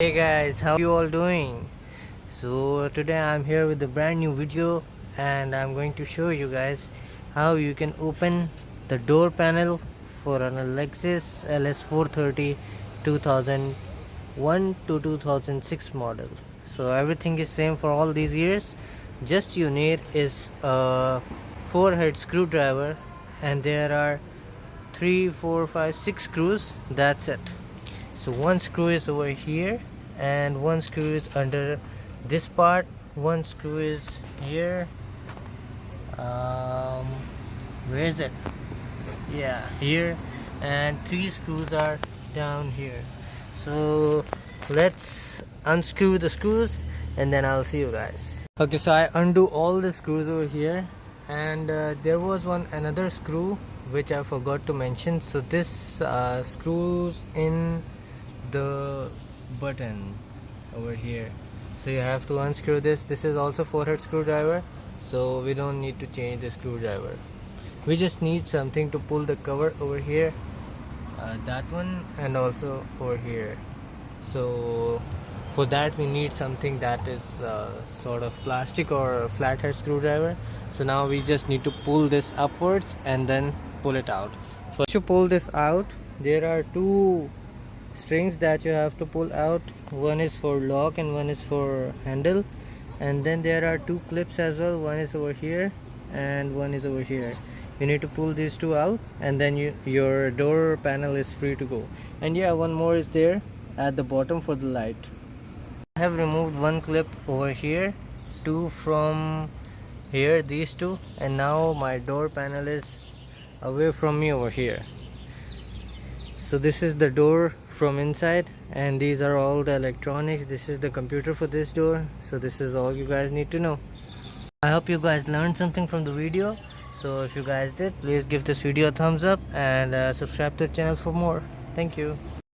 Hey guys, how you all doing? So today I'm here with a brand new video and I'm going to show you guys how you can open the door panel for a Lexus LS430 2001 to 2006 model. So everything is same for all these years. Just you need is a 4-head screwdriver and there are 3, 4, 5, 6 screws. That's it. So one screw is over here and one screw is under this part, one screw is here. um, where is it? Yeah, here. And 3 screws are down here. So let's unscrew the screws and then I'll see you guys. Okay, so I undo all the screws over here and there was another screw which I forgot to mention. So this screws in the button over here, so you have to unscrew this. This is also 4-head screwdriver, so we don't need to change the screwdriver. We just need something to pull the cover over here, that one, and also over here. So for that we need something that is sort of plastic or flathead screwdriver. So now we just need to pull this upwards and then pull it out. First you pull this out, there are 2 strings that you have to pull out. One is for lock and one is for handle, and then there are 2 clips as well. One is over here and one is over here. You need to pull these 2 out and then your door panel is free to go. And yeah, one more is there at the bottom for the light. I have removed 1 clip over here, 2 from here, these 2, and now my door panel is away from me over here. So this is the door from inside and these are all the electronics. This is the computer for this door. So this is all you guys need to know. I hope you guys learned something from the video. So if you guys did, please give this video a thumbs up and subscribe to the channel for more. Thank you.